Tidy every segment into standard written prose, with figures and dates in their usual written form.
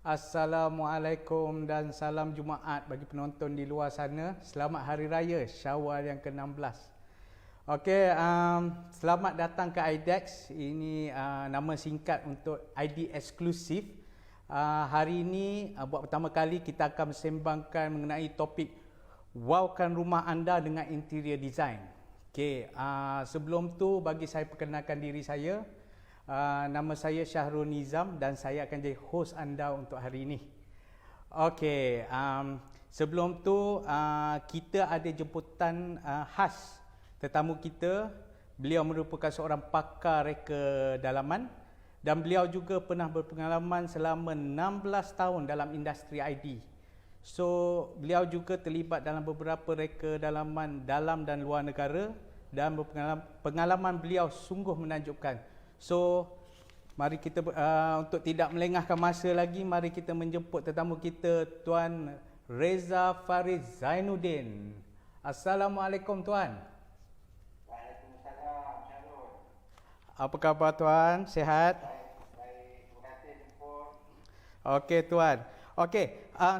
Assalamualaikum dan salam Jumaat bagi penonton di luar sana. Selamat Hari Raya Syawal yang ke-16. Okey, selamat datang ke IDEX. Ini nama singkat untuk ID eksklusif. Hari ini buat pertama kali kita akan sembangkan mengenai topik wowkan rumah anda dengan interior design. Okey, sebelum tu bagi saya perkenalkan diri saya. Nama saya Syahrul Nizam dan saya akan jadi host anda untuk hari ini. Okey, sebelum tu kita ada jemputan khas tetamu kita. Beliau merupakan seorang pakar reka dalaman dan beliau juga pernah berpengalaman selama 16 tahun dalam industri ID. So, beliau juga terlibat dalam beberapa reka dalaman dalam dan luar negara dan pengalaman beliau sungguh menakjubkan. So, mari kita untuk tidak melengahkan masa lagi, mari kita menjemput tetamu kita, Tuan Reza Farid Zainuddin. Assalamualaikum Tuan. Waalaikumsalam Syarul. Apa khabar Tuan? Sihat? Baik, terima kasih jemput. Okey Tuan. Okey,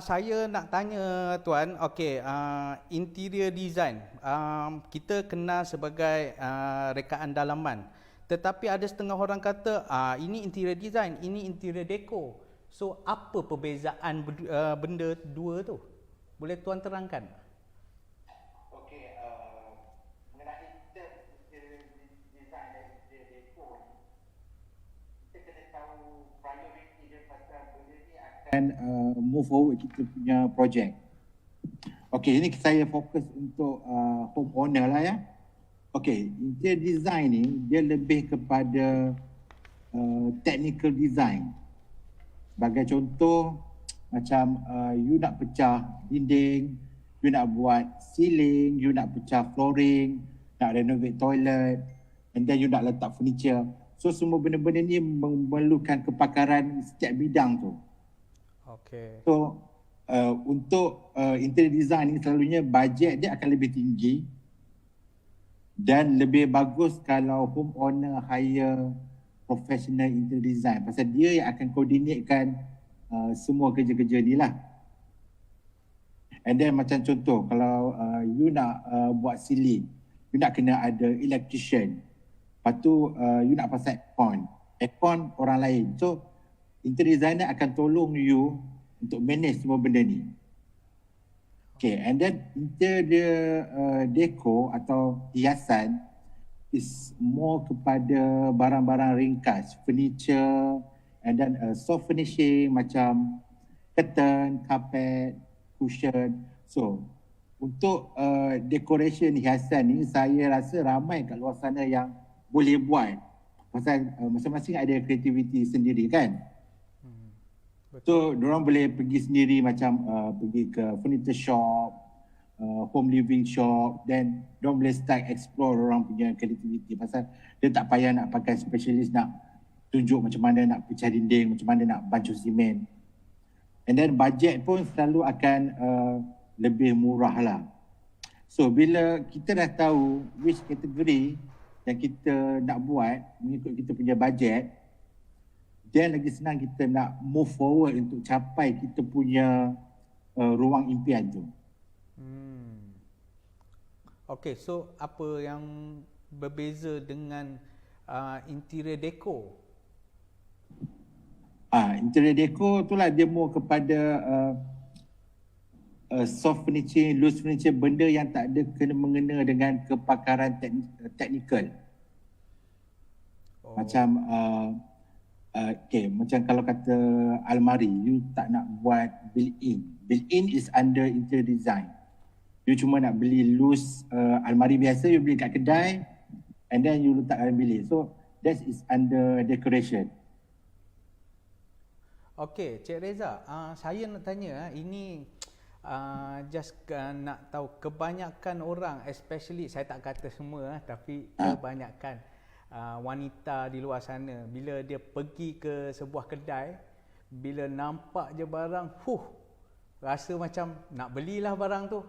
saya nak tanya Tuan, okey, interior design, kita kenal sebagai rekaan dalaman. Tetapi ada setengah orang kata, ini interior design, ini interior deco. So, apa perbezaan benda dua tu? Boleh Tuan terangkan? Okey, mengenai interior design dan interior deco, kita kena tahu priority dia pasal benda ni akan move forward kita punya projek. Okey, ini saya fokus untuk homeowner lah ya. Okey, interior design ni dia lebih kepada technical design. Sebagai contoh, macam you nak pecah dinding, you nak buat ceiling, you nak pecah flooring, nak renovate toilet, and then you nak letak furniture. So semua benda-benda ni memerlukan kepakaran setiap bidang tu. Okey. So untuk interior design ni selalunya bajet dia akan lebih tinggi. Dan lebih bagus kalau homeowner hire professional interior design pasal dia yang akan koordinatkan semua kerja-kerja ni lah. And then macam contoh kalau you nak buat ceiling, you nak kena ada electrician. Lepas tu you nak pasang aircon orang lain. So interior designer akan tolong you untuk manage semua benda ni. Okay, and then interior deco atau hiasan is more kepada barang-barang ringkas, furniture, and then soft finishing macam curtain, carpet, cushion. So, untuk decoration hiasan ni saya rasa ramai kat luar sana yang boleh buat. Pasal masing-masing ada kreativiti sendiri kan. So, diorang boleh pergi sendiri macam pergi ke furniture shop, home living shop, then diorang boleh start explore orang punya creativity pasal dia tak payah nak pakai specialist nak tunjuk macam mana nak pecah dinding, macam mana nak bancuh simen. And then budget pun selalu akan lebih murah lah. So, bila kita dah tahu which category yang kita nak buat mengikut kita punya budget, dan lagi senang kita nak move forward untuk capai kita punya ruang impian tu. Okey, so apa yang berbeza dengan interior deco? Interior deco tu lah dia more kepada soft furniture, loose furniture, benda yang tak ada kena-mengena dengan kepakaran teknikal. Macam okay, macam kalau kata almari, you tak nak buat built-in. Built-in is under interior design. You cuma nak beli loose almari biasa, you beli kat kedai and then you letak dalam bilik. So, that is under decoration. Okey, Cik Reza, saya nak tanya, ini just nak tahu kebanyakan orang, especially, saya tak kata semua tapi kebanyakan wanita di luar sana, bila dia pergi ke sebuah kedai, bila nampak je barang, rasa macam nak belilah barang tu.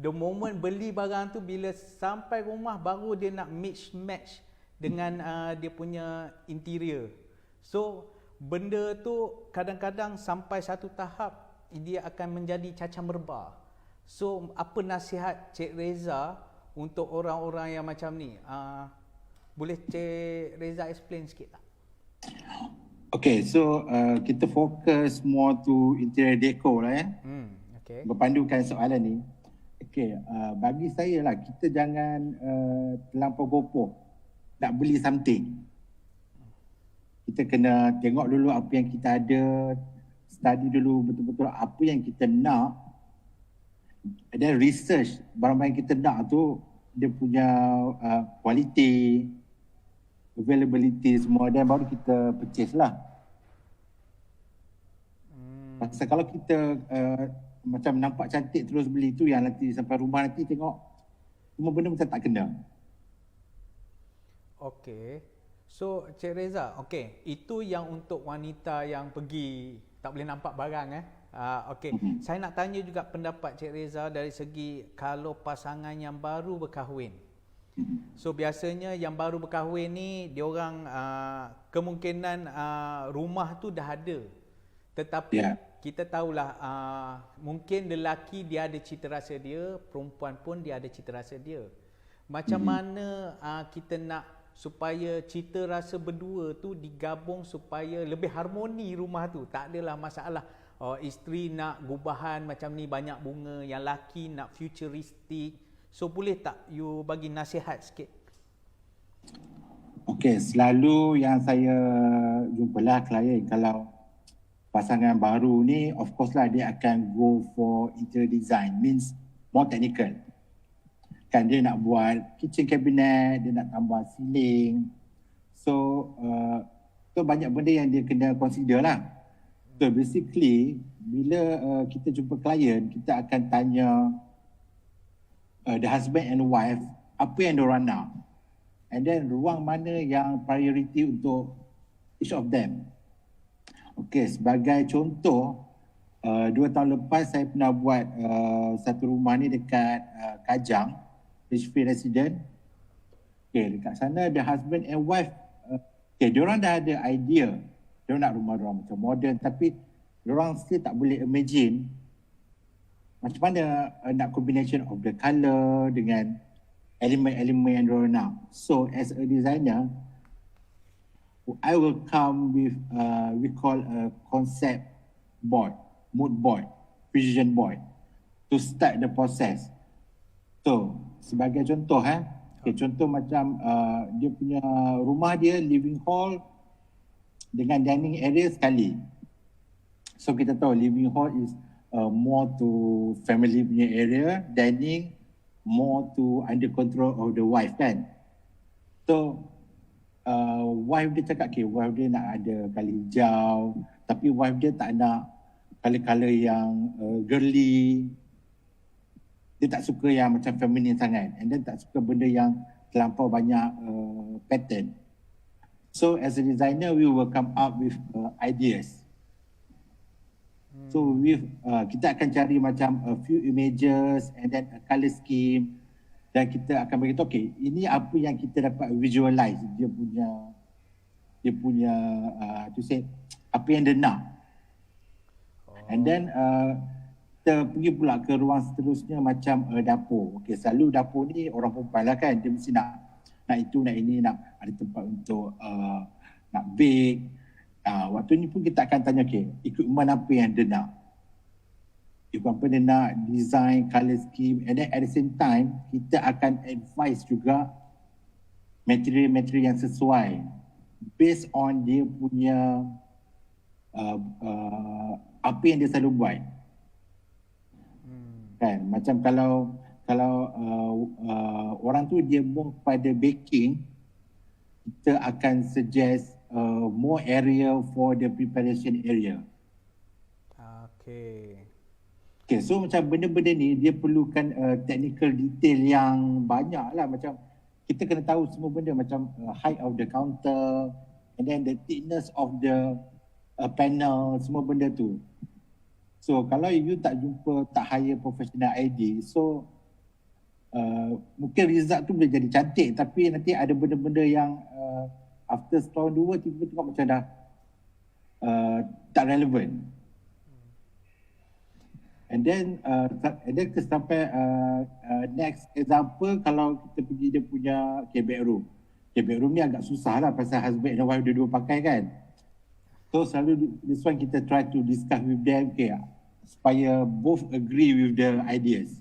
The moment beli barang tu, bila sampai rumah baru dia nak match dengan dia punya interior. So, benda tu kadang-kadang sampai satu tahap dia akan menjadi cacah merbah. So apa nasihat Cik Reza untuk orang-orang yang macam ni? Boleh Cik Reza explain sikit tak? Okay, so kita fokus more to interior decor lah ya. Okay. Berpandukan soalan ni. Okay, bagi saya lah, kita jangan terlampau gopoh nak beli something. Kita kena tengok dulu apa yang kita ada, study dulu betul-betul apa yang kita nak, dan research barang-barang yang kita nak tu, dia punya quality, availability semua, dan baru kita purchase lah. Pasal kalau kita macam nampak cantik terus beli tu, yang nanti sampai rumah nanti tengok semua benda macam tak kena. Okay. So Cik Reza, okay, itu yang untuk wanita yang pergi tak boleh nampak barang okay. Saya nak tanya juga pendapat Cik Reza dari segi kalau pasangan yang baru berkahwin. So biasanya yang baru berkahwin ni diorang kemungkinan rumah tu dah ada. Tetapi kita tahulah mungkin lelaki dia ada cita rasa dia, perempuan pun dia ada cita rasa dia. Macam mana kita nak supaya cita rasa berdua tu digabung supaya lebih harmoni rumah tu. Tak adalah masalah isteri nak gubahan macam ni banyak bunga, yang laki nak futuristic. So boleh tak you bagi nasihat sikit? Okay, selalu yang saya jumpalah klien, kalau pasangan baru ni, of course lah dia akan go for interior design, means more technical. Kan dia nak buat kitchen cabinet, dia nak tambah ceiling. So banyak benda yang dia kena consider lah. So basically bila kita jumpa klien, kita akan tanya the husband and wife apa yang diorang nak, and then ruang mana yang priority untuk each of them. Okay, sebagai contoh, 2 tahun lepas saya pernah buat satu rumah ni dekat Kajang, HV Resident. Okay, dekat sana the husband and wife, okay, diorang dah ada idea. Diorang nak rumah diorang macam modern, tapi diorang still tak boleh imagine macam mana nak combination of the colour dengan elemen-elemen yang diorang nak. So as a designer, I will come with we call a concept board, mood board, vision board to start the process. So sebagai contoh okay, contoh macam dia punya rumah dia living hall dengan dining area sekali. So kita tahu living hall is more to family punya area, dining more to under control of the wife kan. So wife dia cakap, okay, wife dia nak ada colour hijau, tapi wife dia tak nak colour-colour yang girly. Dia tak suka yang macam feminine sangat, and then tak suka benda yang terlampau banyak pattern. So as a designer, we will come up with ideas. So kita akan cari macam a few images and then a colour scheme, dan kita akan beritahu, okay, ini apa yang kita dapat visualize dia punya to say apa yang dia nak. And then kita pergi pula ke ruang seterusnya macam dapur. Okay, selalu dapur ni orang perempuan lah kan, dia mesti nak itu, nak ini, nak ada tempat untuk nak bake. Waktu ni pun kita akan tanya, okay, equipment apa yang dia nak, apa dia nak, design, colour scheme, and then at the same time kita akan advise juga material-material yang sesuai based on dia punya apa yang dia selalu buat. Kan, macam kalau orang tu dia more pada baking, kita akan suggest more area for the preparation area. Okay, so macam benda-benda ni dia perlukan technical detail yang banyak lah. Macam kita kena tahu semua benda, macam height of the counter, and then the thickness of the panel, semua benda tu. So kalau you tak hire professional ID, so mungkin result tu boleh jadi cantik, tapi nanti ada benda-benda yang after setahun dua tiba-tiba tengok macam dah tak relevan. And then kita sampai next example, kalau kita pergi dia punya bedroom. Bedroom ni agak susah lah pasal husband and wife dua-dua pakai kan. So selalu this one kita try to discuss with them supaya both agree with the ideas.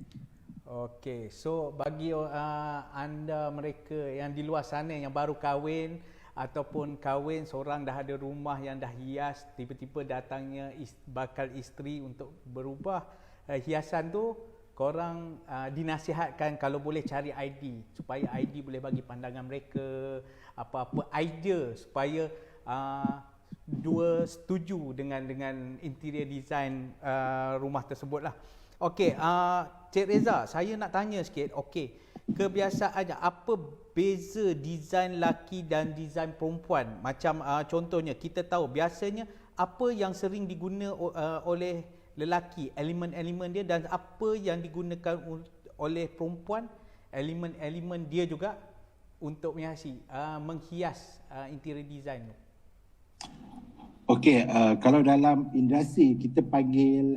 Okay, so bagi anda mereka yang di luar sana yang baru kahwin ataupun kahwin seorang dah ada rumah yang dah hias, tiba-tiba datangnya bakal isteri untuk berubah hiasan tu, korang dinasihatkan kalau boleh cari ID supaya ID boleh bagi pandangan mereka, apa-apa idea supaya dua setuju dengan interior design rumah tersebut lah. Okey, Cik Reza, saya nak tanya sikit. Okey, kebiasaannya apa beza design lelaki dan design perempuan? Macam contohnya kita tahu biasanya apa yang sering digunakan oleh lelaki, elemen-elemen dia, dan apa yang digunakan oleh perempuan, elemen-elemen dia juga untuk menghias interior design tu. Okey, kalau dalam industri kita panggil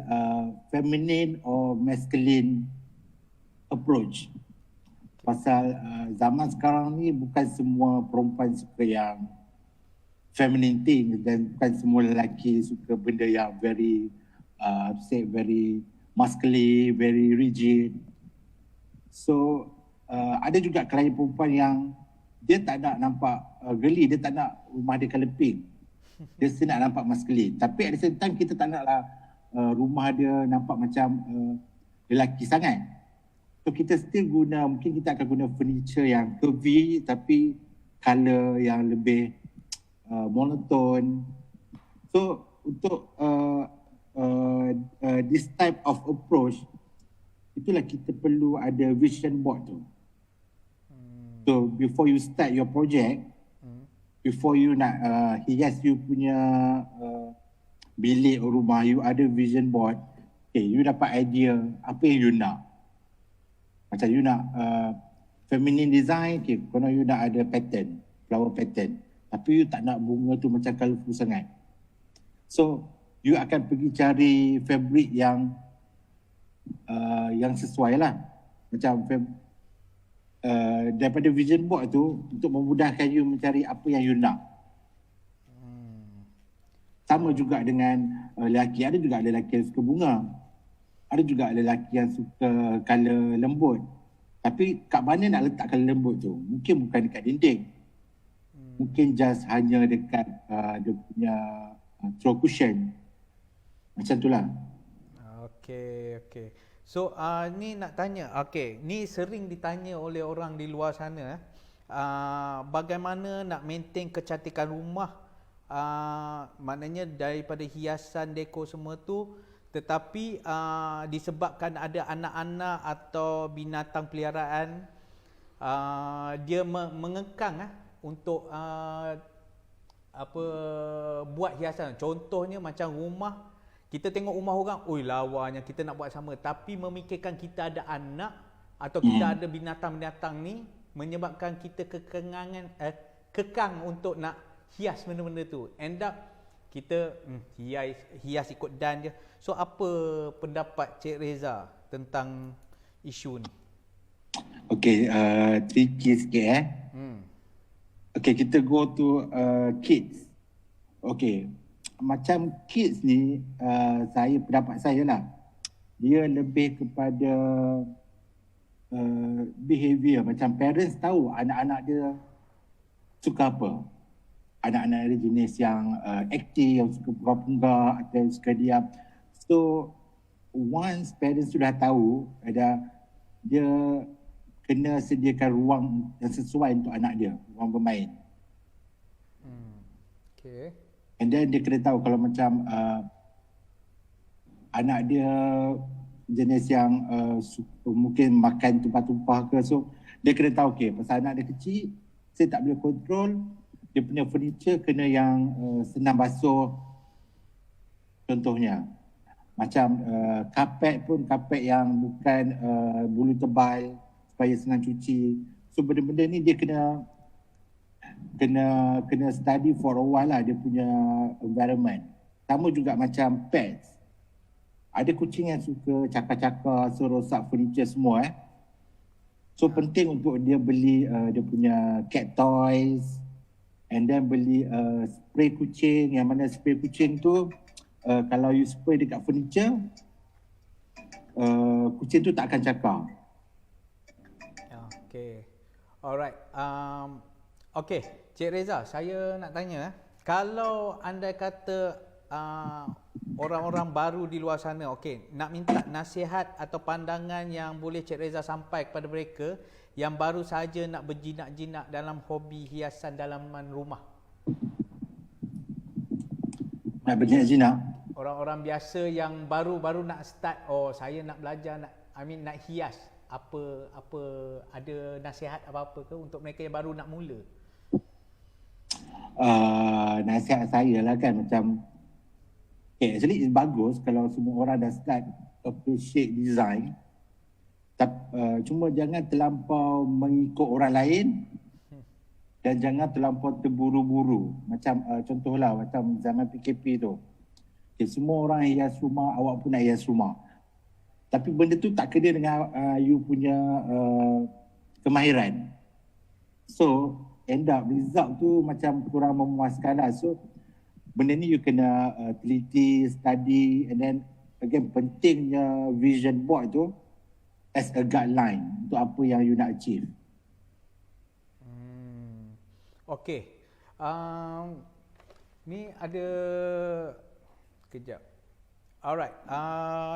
feminine or masculine approach. Pasal zaman sekarang ni bukan semua perempuan suka yang feminine thing dan bukan semua lelaki suka benda yang very very masculine, very rigid. So ada juga klien perempuan yang dia tak nak nampak geli, dia tak nak rumah dia colour pink. Dia still nak nampak masculine. Tapi at the same time kita tak naklah rumah dia nampak macam lelaki sangat. So kita still mungkin kita akan guna furniture yang curvy tapi colour yang lebih monoton. So untuk this type of approach, itulah kita perlu ada vision board tu. So before you start your project, before you nak hias you punya bilik or rumah, you ada vision board. Okay, you dapat idea apa yang you nak. Macam you nak feminine design, okay, kalau you nak ada pattern, flower pattern. Tapi you tak nak bunga tu macam colourful sangat. So, you akan pergi cari fabric yang sesuai lah. Macam daripada vision board tu untuk memudahkan you mencari apa yang you nak. Sama juga dengan lelaki. Ada juga lelaki yang suka bunga. Ada juga lelaki yang suka colour lembut. Tapi kat mana nak letak colour lembut tu? Mungkin bukan dekat dinding. Mungkin just hanya dekat dia punya throw cushion. Macam tu lah. Okey. So ni nak tanya, ni sering ditanya oleh orang di luar sana, bagaimana nak maintain kecantikan rumah, maknanya daripada hiasan, dekor semua tu, tetapi disebabkan ada anak-anak atau binatang peliharaan, dia mengekang untuk buat hiasan. Contohnya macam rumah, kita tengok rumah orang, oi lawanya, kita nak buat sama. Tapi memikirkan kita ada anak atau kita ada binatang-binatang ni, menyebabkan kita kekang untuk nak hias benda-benda tu. End up kita hias ikut dan je. So apa pendapat Cik Reza tentang isu ni? Okay, tricky sikit Okay, kita go to kids. Okay, macam kids ni, pendapat saya lah, dia lebih kepada behavior. Macam parents tahu anak-anak dia suka apa. Anak-anak dia jenis yang aktif, yang suka punggah-punggah atau yang suka diam. So once parents sudah tahu, dia kena sediakan ruang yang sesuai untuk anak dia, ruang bermain. Okay. And then dia kena tahu kalau macam anak dia jenis yang mungkin makan tumpah-tumpah ke, so dia kena tahu pasal anak dia kecil, saya tak boleh kontrol, dia punya furniture kena yang senang basuh. Contohnya macam kapet pun kapet yang bukan bulu tebal supaya senang cuci. So benda-benda ni dia kena study for a while lah, dia punya environment. Sama juga macam pets. Ada kucing yang suka cakar-cakar, so rosak furniture semua So penting untuk dia beli dia punya cat toys and then beli spray kucing, yang mana spray kucing tu kalau you spray dekat furniture, kucing tu tak akan cakar. Okay. Alright. Okay, Cik Reza, saya nak tanya, kalau andai kata orang-orang baru di luar sana, okey, nak minta nasihat atau pandangan yang boleh Cik Reza sampai kepada mereka yang baru saja nak berjinak-jinak dalam hobi hiasan dalaman rumah. Nak berjinak-jinak? Orang-orang biasa yang baru nak start, saya nak belajar, nak hias. Apa ada nasihat apa-apa ke untuk mereka yang baru nak mula? Nasihat saya lah kan, macam actually it's bagus kalau semua orang dah start appreciate design, cuma jangan terlampau mengikut orang lain dan jangan terlampau terburu-buru. Macam contohlah macam zaman PKP tu, semua orang hias rumah, awak pun nak hias rumah, tapi benda tu tak kena dengan you punya kemahiran. So end up result tu macam kurang memuaskan lah. So benda ni you kena teliti, study, and then again pentingnya vision board tu as a guideline untuk apa yang you nak achieve. Okay. Ni ada kejap. Alright.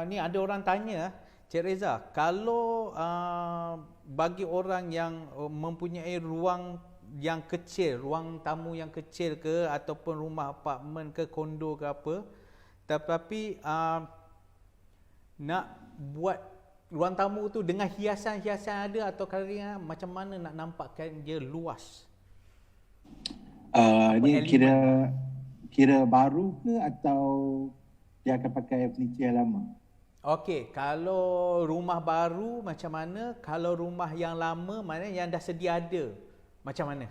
Ni ada orang tanya, Cik Reza, kalau bagi orang yang mempunyai ruang yang kecil, ruang tamu yang kecil ke, ataupun rumah apartmen ke, kondo ke apa, tetapi nak buat ruang tamu tu dengan hiasan-hiasan ada, atau kali macam mana nak nampakkan dia luas? Ni kira baru ke atau dia akan pakai furniture yang lama? Okey, kalau rumah baru macam mana? Kalau rumah yang lama, mana yang dah sedia ada, macam mana?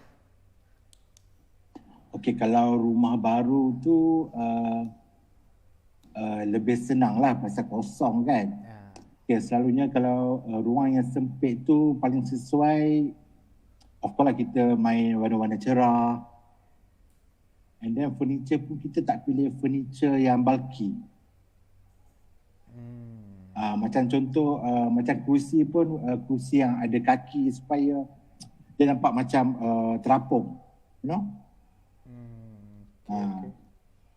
Okey, kalau rumah baru tu lebih senang lah pasal kosong kan. Okay, selalunya kalau ruang yang sempit tu paling sesuai, of course lah kita main warna-warna cerah. And then furniture pun kita tak pilih furniture yang bulky. Macam contoh, macam kerusi pun kerusi yang ada kaki supaya dia nampak macam terapung, you know. Okay.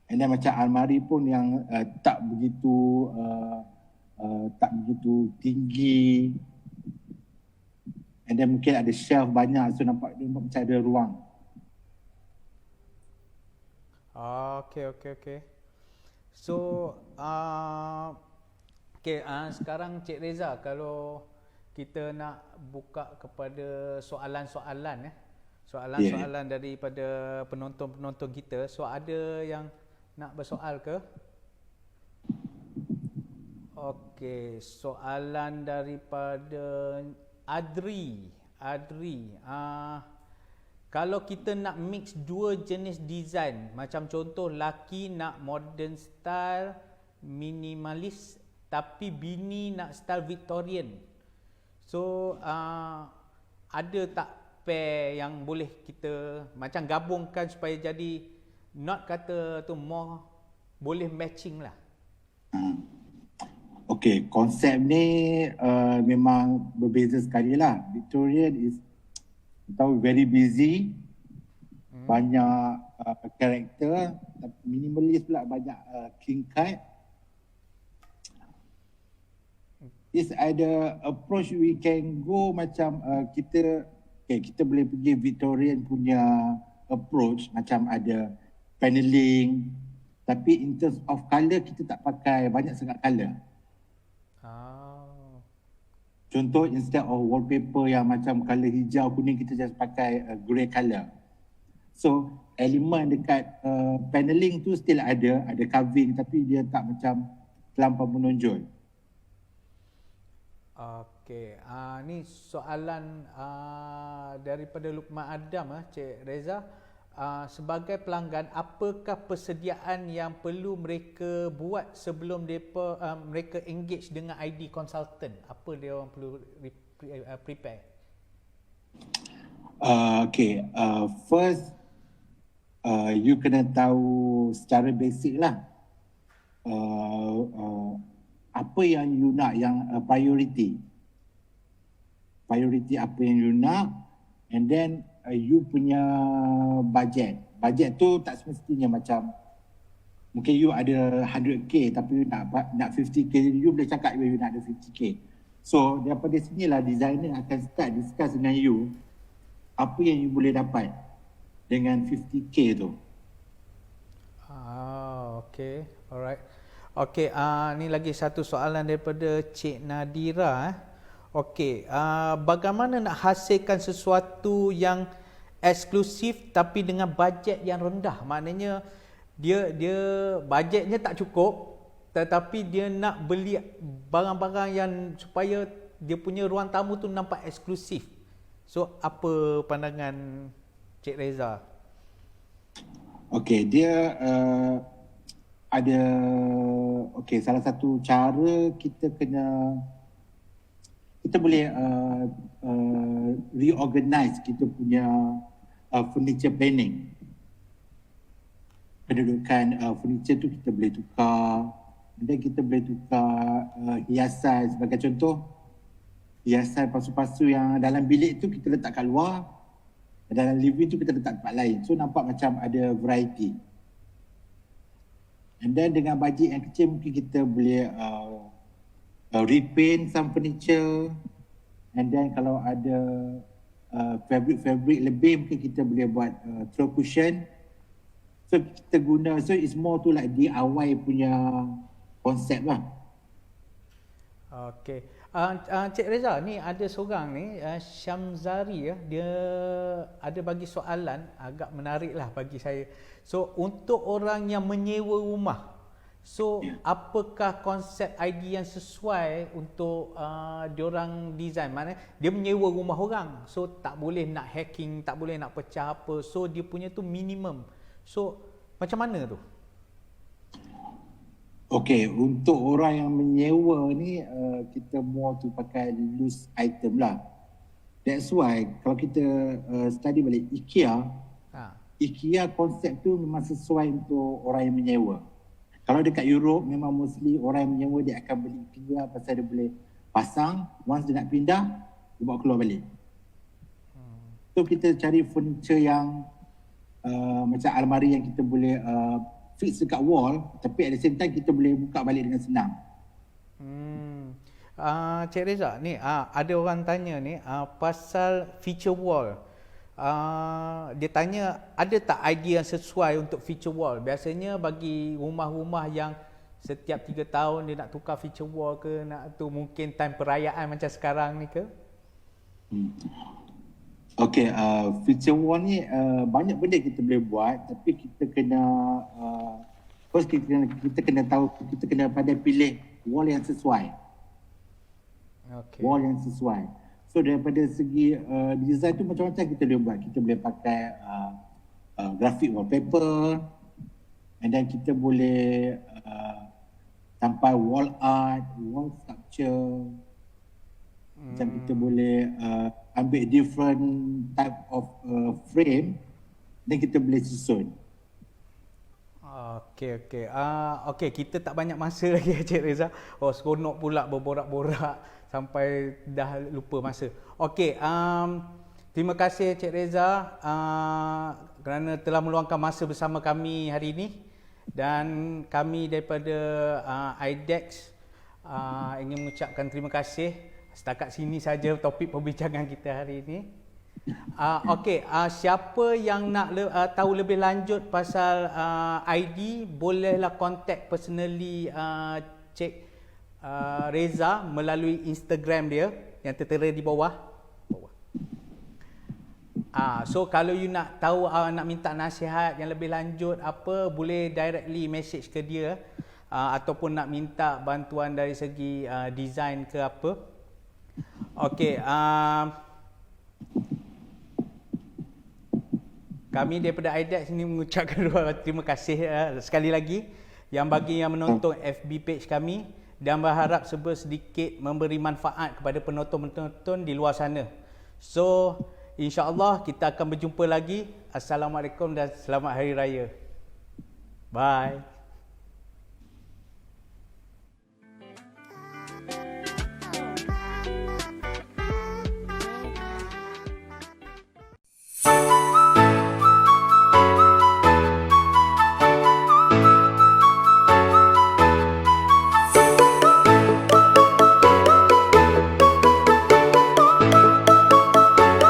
And then macam almari pun yang tak begitu tinggi. And then mungkin ada shelf banyak, so nampak macam ada ruang. Okay. So, sekarang Cik Reza, kalau kita nak buka kepada soalan-soalan daripada penonton-penonton kita, so ada yang nak bersoal ke? Okey, soalan daripada Adri. Kalau kita nak mix dua jenis design, macam contoh laki nak modern style minimalis, tapi bini nak style Victorian. So ada tak pair yang boleh kita macam gabungkan supaya jadi, not kata tu more, boleh matching lah. Okay, konsep ni memang berbeza sekali lah. Victorian is, tahu, very busy, banyak karakter, minimalis pula banyak clean cut. Is ada approach we can go macam kita boleh pergi Victorian punya approach, macam ada paneling, tapi in terms of colour kita tak pakai banyak sangat colour. Contoh, instead of wallpaper yang macam colour hijau kuning, kita just pakai grey colour. So elemen dekat paneling tu still ada carving, tapi dia tak macam terlampau menonjol. Okey, ni soalan daripada Lukman Adam, Cik Reza. sebagai pelanggan, apakah persediaan yang perlu mereka buat sebelum mereka engage dengan ID consultant? Apa dia orang perlu prepare? First, you kena tahu secara basic lah apa yang you nak, yang priority apa yang you nak, and then you punya budget tu tak semestinya macam mungkin you ada 100k tapi you nak 50k, you boleh cakap you nak ada 50k. So daripada sinilah designer akan start discuss dengan you apa yang you boleh dapat dengan 50k tu. Okay, alright. Okay, ni lagi satu soalan daripada Cik Nadira. Okey, bagaimana nak hasilkan sesuatu yang eksklusif tapi dengan bajet yang rendah? Maknanya dia bajetnya tak cukup, tetapi dia nak beli barang-barang yang supaya dia punya ruang tamu tu nampak eksklusif. So, apa pandangan Cik Reza? Okey, dia ada salah satu cara kita boleh reorganize kita punya furniture planning. Pendudukan furniture tu kita boleh tukar, dan kita boleh tukar hiasan. Sebagai contoh, hiasan pasu-pasu yang dalam bilik tu kita letak kat luar, dalam living tu kita letak tempat lain. So nampak macam ada variety. And then dengan bajet yang kecil mungkin kita boleh repaint some furniture, and then kalau ada fabric lebih mungkin kita boleh buat throw cushion. So kita guna, so it's more to like DIY punya konsep lah. Okay. Cik Reza, ni ada seorang ni, Syamzari, dia ada bagi soalan agak menarik lah bagi saya. So untuk orang yang menyewa rumah, so apakah konsep ID yang sesuai untuk diorang design? Mana dia menyewa rumah orang, so tak boleh nak hacking, tak boleh nak pecah apa, so dia punya tu minimum. So macam mana tu? Okey, untuk orang yang menyewa ni kita more tu pakai loose item lah. That's why kalau kita study balik IKEA konsep tu memang sesuai untuk orang yang menyewa. Kalau dekat Europe memang mostly orang yang menyewa dia akan beli IKEA pasal dia boleh pasang, once dia nak pindah dia bawa keluar balik. So kita cari furniture yang macam almari yang kita boleh fix dekat wall, tapi at the same time kita boleh buka balik dengan senang. Cik Reza, ni ada orang tanya ni pasal feature wall. Dia tanya ada tak idea yang sesuai untuk feature wall? Biasanya bagi rumah-rumah yang setiap 3 tahun dia nak tukar feature wall ke, nak tu mungkin time perayaan macam sekarang ni ke? Okey, feature wall ni banyak benda kita boleh buat, tapi kita kena first kita kena tahu, kita kena pandai pilih wall yang sesuai. Okay. Wall yang sesuai. So daripada segi design tu macam-macam kita boleh buat. Kita boleh pakai graphic wallpaper, and then kita boleh sampai wall art, wall sculpture. Macam kita boleh ambil different type of frame, dan kita boleh susun. Okey, kita tak banyak masa lagi Cik Reza. Seronok pula berborak-borak sampai dah lupa masa. Okey, terima kasih Cik Reza kerana telah meluangkan masa bersama kami hari ini, dan kami daripada IDEX ingin mengucapkan terima kasih. Setakat sini saja topik perbincangan kita hari ini. Siapa yang nak tahu lebih lanjut pasal ID, bolehlah contact personally Cik Reza melalui Instagram dia yang tertera di bawah. So kalau you nak tahu, nak minta nasihat yang lebih lanjut apa, boleh directly message ke dia, ataupun nak minta bantuan dari segi design ke apa. Okey, Kami daripada IDEX ni mengucapkan terima kasih sekali lagi yang bagi yang menonton FB page kami dan berharap sedikit memberi manfaat kepada penonton-penonton di luar sana. So, insya-Allah kita akan berjumpa lagi. Assalamualaikum dan selamat Hari Raya. Bye.